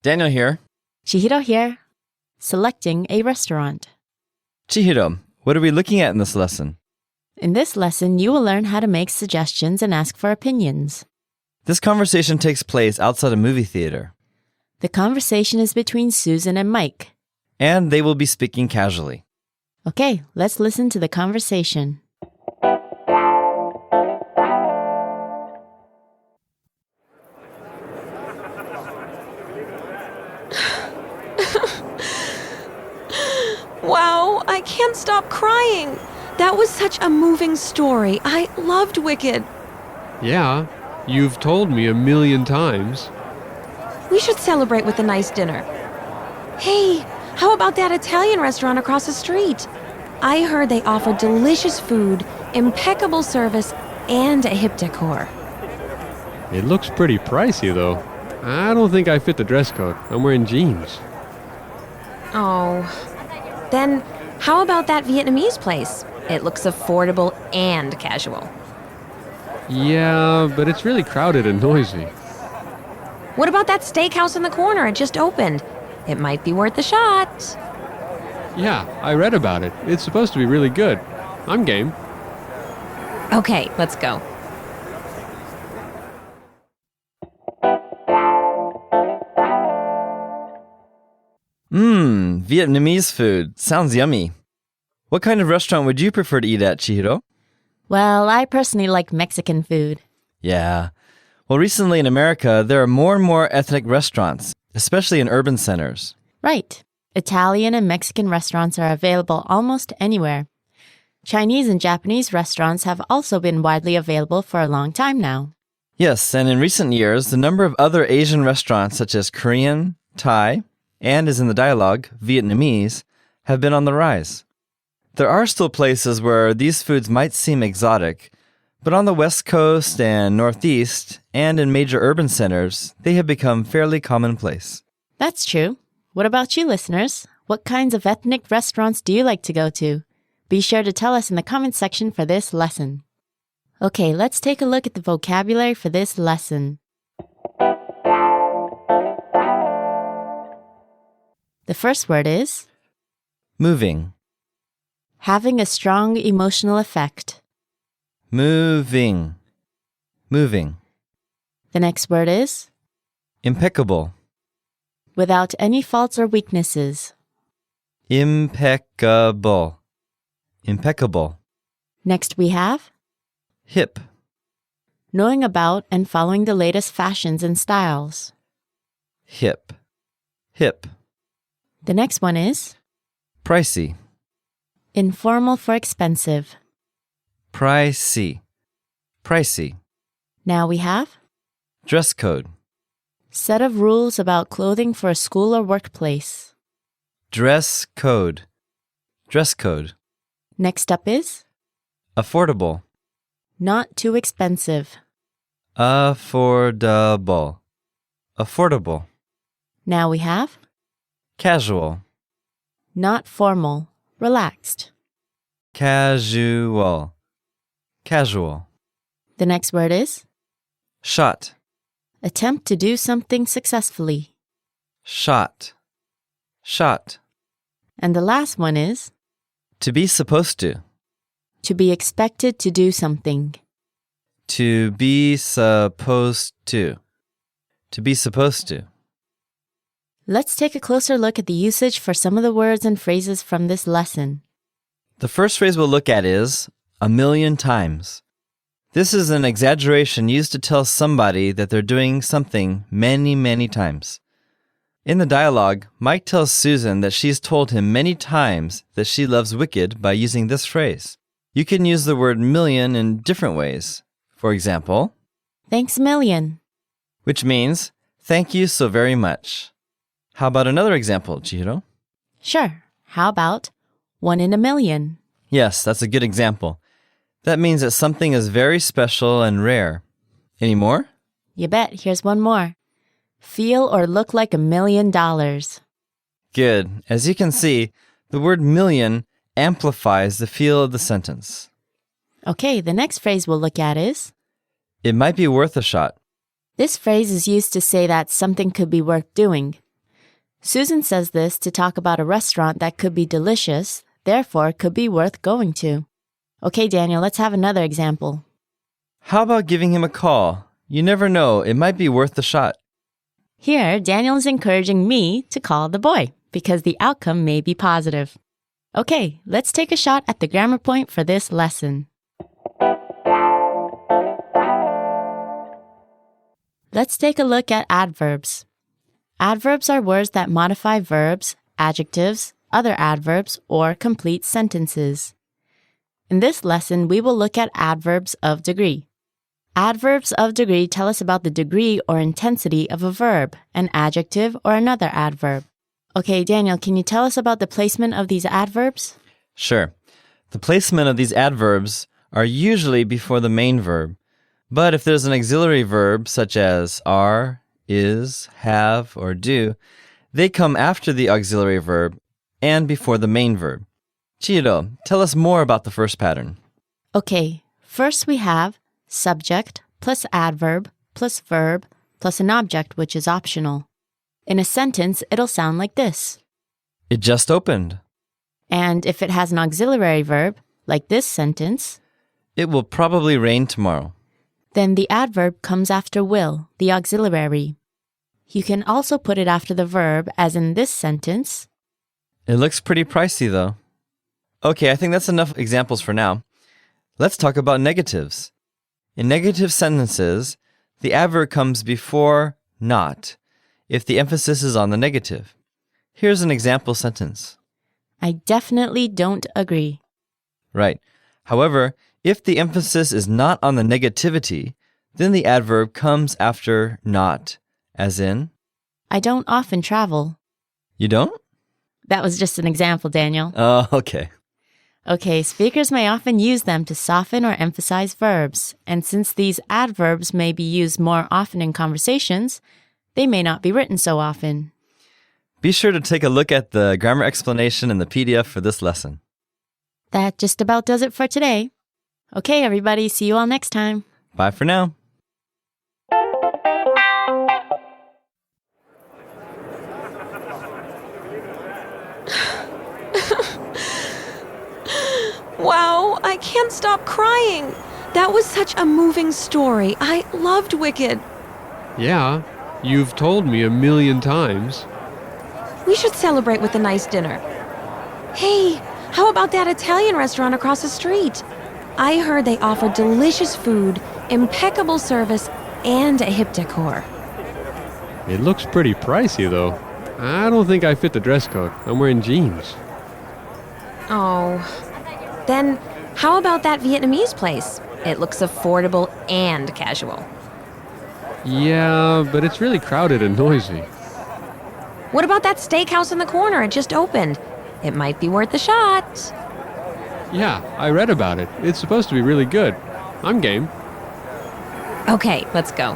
Daniel here. Chihiro here. Selecting a restaurant. Chihiro, what are we looking at in this lesson? In this lesson, you will learn how to make suggestions and ask for opinions. This conversation takes place outside a movie theater. The conversation is between Susan and Mike. And they will be speaking casually. Okay, let's listen to the conversation. Wow, I can't stop crying. That was such a moving story. I loved Wicked. Yeah, you've told me 1,000,000 times. We should celebrate with a nice dinner. Hey, how about that Italian restaurant across the street? I heard they offer delicious food, impeccable service, and a hip decor. It looks pretty pricey, though. I don't think I fit the dress code. I'm wearing jeans. Oh. Then, how about that Vietnamese place? It looks affordable and casual. Yeah, but it's really crowded and noisy. What about that steakhouse in the corner? It just opened. It might be worth a shot. Yeah, I read about it. It's supposed to be really good. I'm game. Okay, let's go. Vietnamese food. Sounds yummy. What kind of restaurant would you prefer to eat at, Chihiro? Well, I personally like Mexican food. Yeah. Well, recently in America, there are more and more ethnic restaurants, especially in urban centers. Right. Italian and Mexican restaurants are available almost anywhere. Chinese and Japanese restaurants have also been widely available for a long time now. Yes, and in recent years, the number of other Asian restaurants such as Korean, Thai, and as in the dialogue, Vietnamese, have been on the rise. There are still places where these foods might seem exotic, but on the West Coast and Northeast, and in major urban centers, they have become fairly commonplace. That's true. What about you, listeners? What kinds of ethnic restaurants do you like to go to? Be sure to tell us in the comment section for this lesson. Okay, let's take a look at the vocabulary for this lesson. The first word is Moving. having a strong emotional effect. Moving. Moving. The next word is Impeccable. without any faults or weaknesses. Impeccable. Impeccable. Next we have Hip. knowing about and following the latest fashions and styles. Hip. Hip. The next one is Pricey. informal for expensive. Pricey. Pricey. Now we have Dress code. set of rules about clothing for a school or workplace. Dress code. Dress code. Next up is Affordable. not too expensive. Affordable. Affordable. Now we have Casual. not formal, relaxed. Casual. Casual. The next word is Shot. attempt to do something successfully. Shot. Shot. And the last one is To be supposed to. to be expected to do something. To be supposed to. To be supposed to. Let's take a closer look at the usage for some of the words and phrases from this lesson. The first phrase we'll look at is 1,000,000 times. This is an exaggeration used to tell somebody that they're doing something many, many times. In the dialogue, Mike tells Susan that she's told him many times that she loves Wicked by using this phrase. You can use the word million in different ways. For example, Thanks a million. which means, thank you so very much. How about another example, Chihiro? Sure. How about 1 in a million? Yes, that's a good example. That means that something is very special and rare. Any more? You bet. Here's one more. Feel or look like $1 million. Good. As you can see, the word million amplifies the feel of the sentence. Okay, the next phrase we'll look at is It might be worth a shot. this phrase is used to say that something could be worth doing. Susan says this to talk about a restaurant that could be delicious, therefore could be worth going to. Okay, Daniel, let's have another example. How about giving him a call? You never know, it might be worth the shot. Here, Daniel is encouraging me to call the boy because the outcome may be positive. Okay, let's take a shot at the grammar point for this lesson. Let's take a look at adverbs. Adverbs are words that modify verbs, adjectives, other adverbs, or complete sentences. In this lesson, we will look at adverbs of degree. Adverbs of degree tell us about the degree or intensity of a verb, an adjective, or another adverb. Okay, Daniel, can you tell us about the placement of these adverbs? Sure. The placement of these adverbs are usually before the main verb. But if there's an auxiliary verb such as are, is, have, or do, they come after the auxiliary verb and before the main verb. Chiro, tell us more about the first pattern. Okay, first we have subject plus adverb plus verb plus an object which is optional. In a sentence, it'll sound like this. It just opened. And if it has an auxiliary verb, like this sentence, It will probably rain tomorrow. then the adverb comes after will, the auxiliary. You can also put it after the verb, as in this sentence. It looks pretty pricey, though. Okay, I think that's enough examples for now. Let's talk about negatives. In negative sentences, the adverb comes before not, if the emphasis is on the negative. Here's an example sentence. I definitely don't agree. Right. However, if the emphasis is not on the negativity, then the adverb comes after not, as in, I don't often travel. you don't? That was just an example, Daniel. Oh, okay. Okay, speakers may often use them to soften or emphasize verbs, and since these adverbs may be used more often in conversations, they may not be written so often. Be sure to take a look at the grammar explanation in the PDF for this lesson. That just about does it for today. Okay, everybody, see you all next time. Bye for now. Wow, I can't stop crying. That was such a moving story. I loved Wicked. Yeah, you've told me 1,000,000 times. We should celebrate with a nice dinner. Hey, how about that Italian restaurant across the street? I heard they offer delicious food, impeccable service, and a hip decor. It looks pretty pricey, though. I don't think I fit the dress code. I'm wearing jeans. Oh. Then, how about that Vietnamese place? It looks affordable and casual. Yeah, but it's really crowded and noisy. What about that steakhouse in the corner? It just opened. It might be worth a shot. Yeah, I read about it. It's supposed to be really good. I'm game. Okay, let's go.